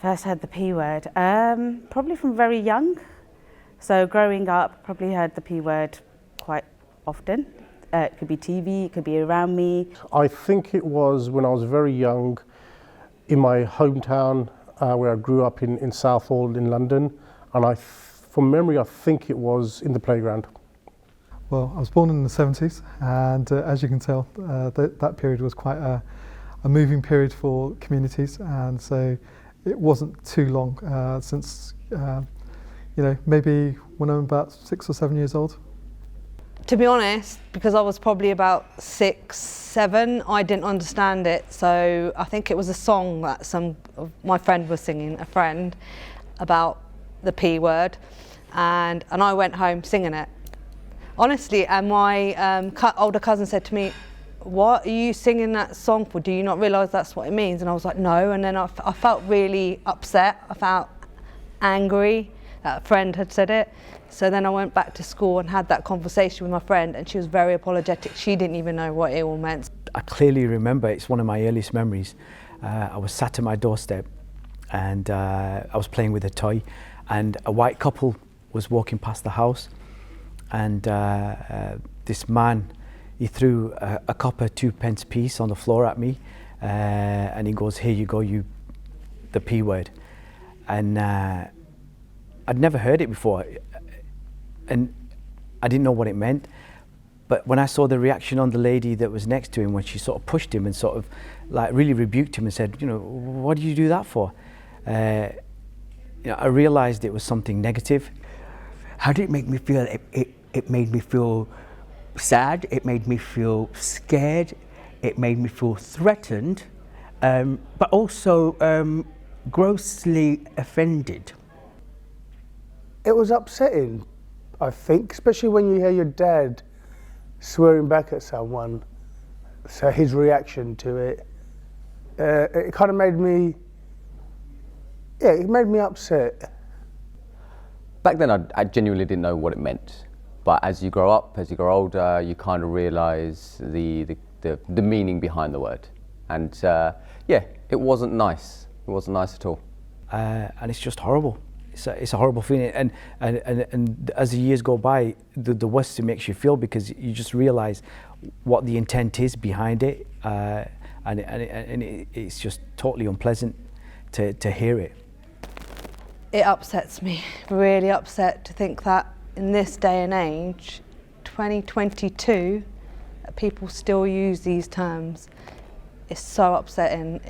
First heard the P word, probably from very young. So growing up, probably heard the P word quite often. It could be TV, it could be around me. I think it was when I was very young in my hometown where I grew up in Southall in London, and from memory I think it was in the playground. Well, I was born in the 70s, and as you can tell, that period was quite a moving period for communities, and so it wasn't too long since, maybe when I'm about 6 or 7 years old. To be honest, because I was probably about 6, 7, I didn't understand it. So I think it was a song that my friend was singing, a friend, about the P word, and I went home singing it. Honestly, and my older cousin said to me, "What are you singing that song for? Do you not realise that's what it means?" And I was like, "No." And then I felt really upset. I felt angry that a friend had said it. So then I went back to school and had that conversation with my friend, and she was very apologetic. She didn't even know what it all meant. I clearly remember, it's one of my earliest memories. I was sat at my doorstep and I was playing with a toy, and a white couple was walking past the house, and this man, he threw a copper 2p piece on the floor at me, and he goes, "Here you go, the P word." And I'd never heard it before, and I didn't know what it meant. But when I saw the reaction on the lady that was next to him, when she sort of pushed him and sort of like really rebuked him and said, "What did you do that for?" I realised it was something negative. How did it make me feel? It made me feel sad, it made me feel scared, it made me feel threatened, but also grossly offended. It was upsetting, I think, especially when you hear your dad swearing back at someone. So his reaction to it, it kind of made me, it made me upset. Back then I genuinely didn't know what it meant. But as you grow up, as you grow older, you kind of realise the meaning behind the word. And it wasn't nice. It wasn't nice at all. And it's just horrible. It's a horrible feeling. And as the years go by, the worse it makes you feel, because you just realise what the intent is behind it. And it's just totally unpleasant to hear it. It upsets me, really upset to think that in this day and age, 2022, people still use these terms. It's so upsetting.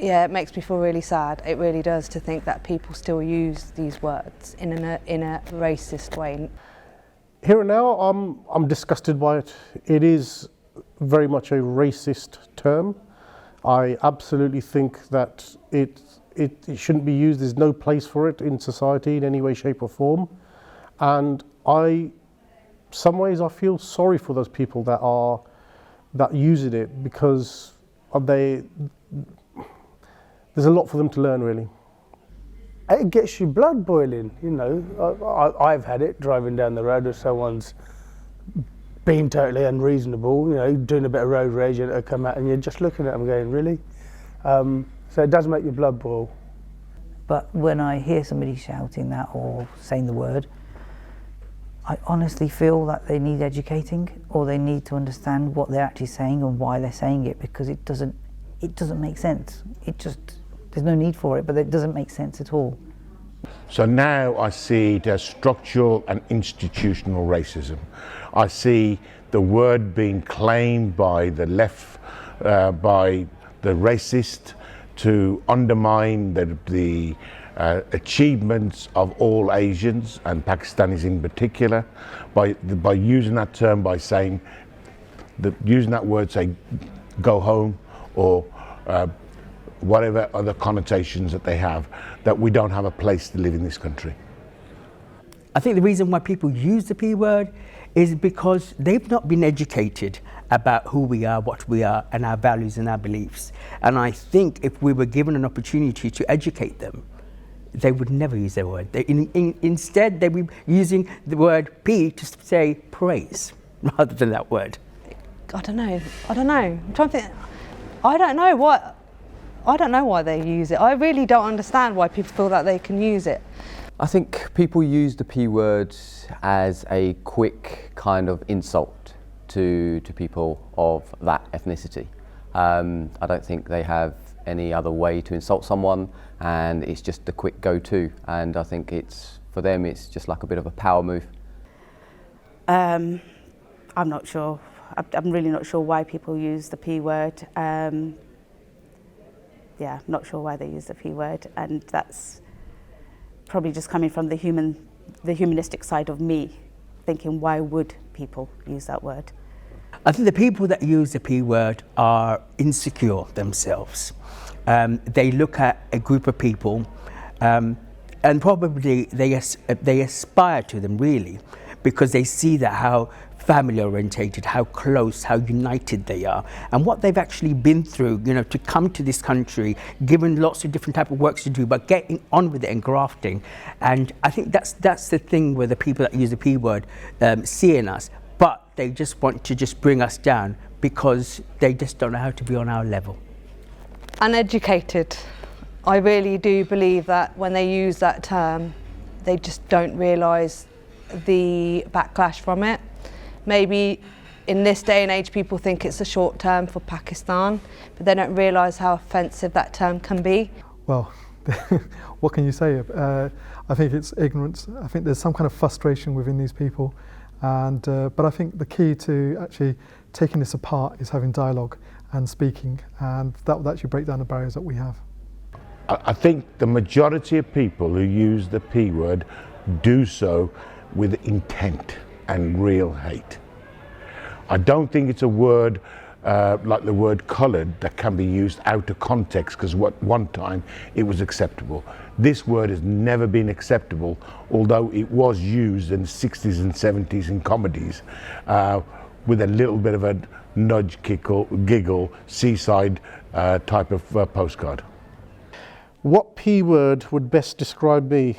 It makes me feel really sad. It really does, to think that people still use these words in a racist way. Here and now, I'm disgusted by it. It is very much a racist term. I absolutely think that it shouldn't be used. There's no place for it in society in any way, shape or form. And some ways I feel sorry for those people that using it, because there's a lot for them to learn, really. It gets your blood boiling, I've had it driving down the road if someone's being totally unreasonable, doing a bit of road rage, and it'll come out and you're just looking at them going, really? So it does make your blood boil. But when I hear somebody shouting that or saying the word, I honestly feel that they need educating, or they need to understand what they're actually saying and why they're saying it, because it doesn't make sense. There's no need for it, but it doesn't make sense at all. So now I see there's structural and institutional racism. I see the word being claimed by the left, by the racist, to undermine the achievements of all Asians and Pakistanis in particular, by using that term, by saying using that word, say go home, or whatever other connotations that they have, that we don't have a place to live in this country. I think the reason why people use the P word is because they've not been educated about who we are, what we are, and our values and our beliefs. And I think if we were given an opportunity to educate them, they would never use that word. Instead, they'd be using the word P to say praise rather than that word. I don't know. I'm trying to think. I don't know what. I don't know why they use it. I really don't understand why people feel that they can use it. I think people use the P word as a quick kind of insult to people of that ethnicity. I don't think they have any other way to insult someone, and it's just a quick go-to, and I think for them it's just like a bit of a power move. I'm not sure. I'm really not sure why people use the P word. Yeah, not sure why they use the P word, and that's probably just coming from the humanistic side of me, thinking why would people use that word? I think the people that use the P word are insecure themselves. They look at a group of people and probably they aspire to them, really, because they see that how family orientated, how close, how united they are, and what they've actually been through, you know, to come to this country, given lots of different type of works to do, but getting on with it and grafting. And I think that's the thing where the people that use the P word see in us, but they just want to just bring us down because they just don't know how to be on our level. Uneducated. I really do believe that when they use that term, they just don't realise the backlash from it. Maybe in this day and age people think it's a short term for Pakistan, but they don't realise how offensive that term can be. Well, what can you say? I think it's ignorance. I think there's some kind of frustration within these people, and but I think the key to actually taking this apart is having dialogue and speaking, and that will actually break down the barriers that we have. I think the majority of people who use the P word do so with intent and real hate. I don't think it's a word like the word coloured that can be used out of context because at one time it was acceptable. This word has never been acceptable, although it was used in the 60s and 70s in comedies with a little bit of a nudge, giggle, seaside type of postcard. What P word would best describe me?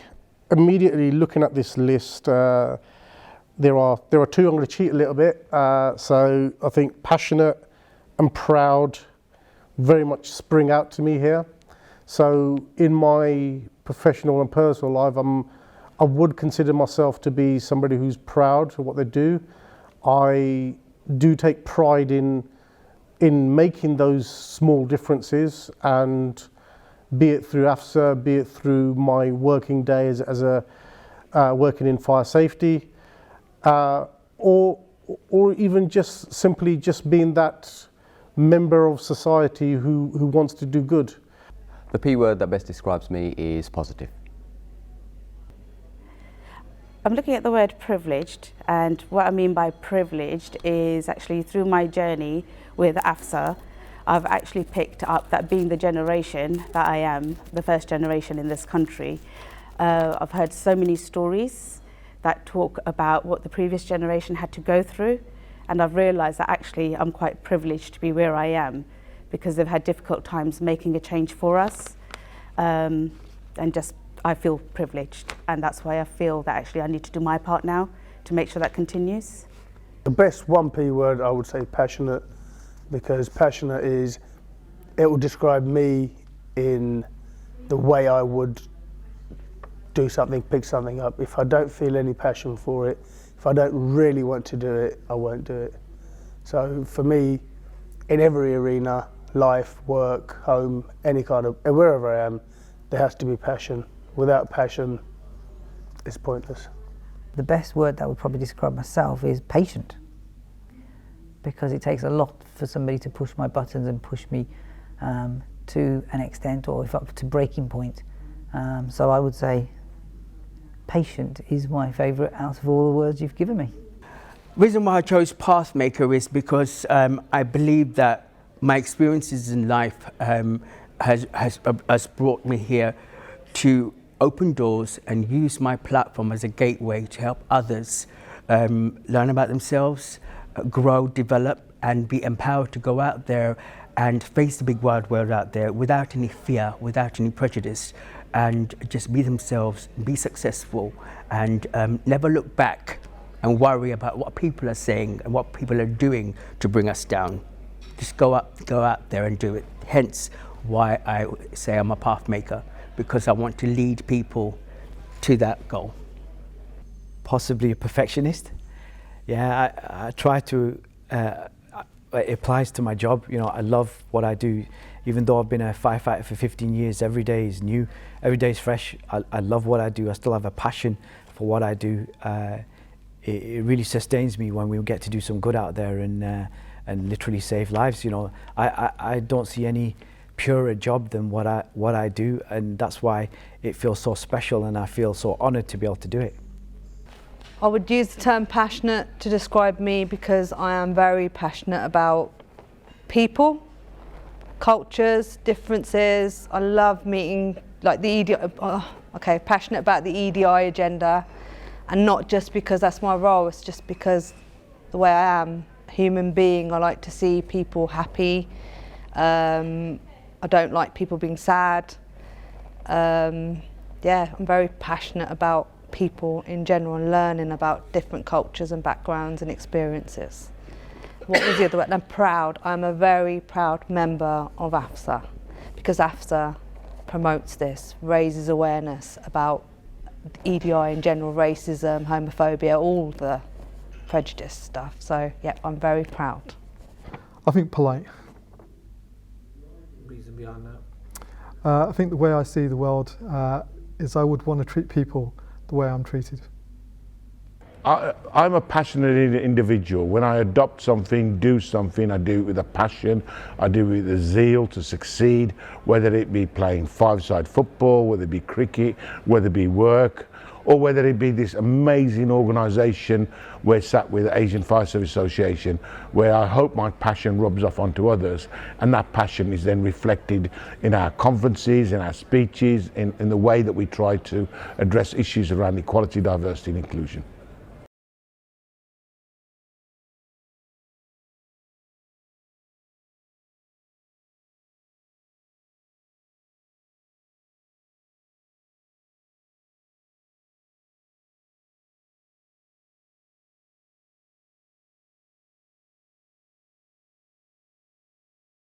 Immediately looking at this list, there are two. I'm going to cheat a little bit. So I think passionate and proud very much spring out to me here. So in my professional and personal life, I would consider myself to be somebody who's proud of what they do. I do take pride in making those small differences, and be it through AFSA, be it through my working days as a working in fire safety, or even just simply just being that member of society who wants to do good. The P word that best describes me is positive. I'm looking at the word privileged, and what I mean by privileged is actually through my journey with AFSA, I've actually picked up that being the generation that I am, the first generation in this country, I've heard so many stories that talk about what the previous generation had to go through, and I've realised that actually I'm quite privileged to be where I am because they've had difficult times making a change for us, and just I feel privileged, and that's why I feel that actually I need to do my part now to make sure that continues. The best one P word I would say passionate, because passionate it will describe me in the way I would do something, pick something up. If I don't feel any passion for it, if I don't really want to do it, I won't do it. So for me, in every arena, life, work, home, any kind of, wherever I am, there has to be passion. Without passion, it's pointless. The best word that would probably describe myself is patient, because it takes a lot for somebody to push my buttons and push me to an extent, or if up to breaking point. So I would say patient is my favourite out of all the words you've given me. The reason why I chose Pathmaker is because I believe that my experiences in life has brought me here to open doors and use my platform as a gateway to help others learn about themselves, grow, develop, and be empowered to go out there and face the big wide world out there without any fear, without any prejudice, and just be themselves, be successful, and never look back and worry about what people are saying and what people are doing to bring us down. Just go out there and do it. Hence why I say I'm a path maker, because I want to lead people to that goal. Possibly a perfectionist. Yeah, I try to, it applies to my job. You know, I love what I do. Even though I've been a firefighter for 15 years, every day is new, every day is fresh. I love what I do. I still have a passion for what I do. It really sustains me when we get to do some good out there and literally save lives. You know, I don't see any purer job than what I do, and that's why it feels so special, and I feel so honoured to be able to do it. I would use the term passionate to describe me because I am very passionate about people, cultures, differences. I love meeting, like the EDI, passionate about the EDI agenda, and not just because that's my role, it's just because the way I am, a human being. I like to see people happy. I don't like people being sad. I'm very passionate about people in general and learning about different cultures and backgrounds and experiences. What was the other word? I'm proud. I'm a very proud member of AFSA because AFSA promotes this, raises awareness about EDI in general, racism, homophobia, all the prejudice stuff. So yeah, I'm very proud. I think polite. Reason behind that? I think the way I see the world is I would want to treat people the way I'm treated. I'm a passionate individual. When I adopt something, do something, I do it with a passion, I do it with a zeal to succeed, whether it be playing five-side football, whether it be cricket, whether it be work, or whether it be this amazing organisation we're sat with, Asian Fire Service Association, where I hope my passion rubs off onto others, and that passion is then reflected in our conferences, in our speeches, in the way that we try to address issues around equality, diversity and inclusion.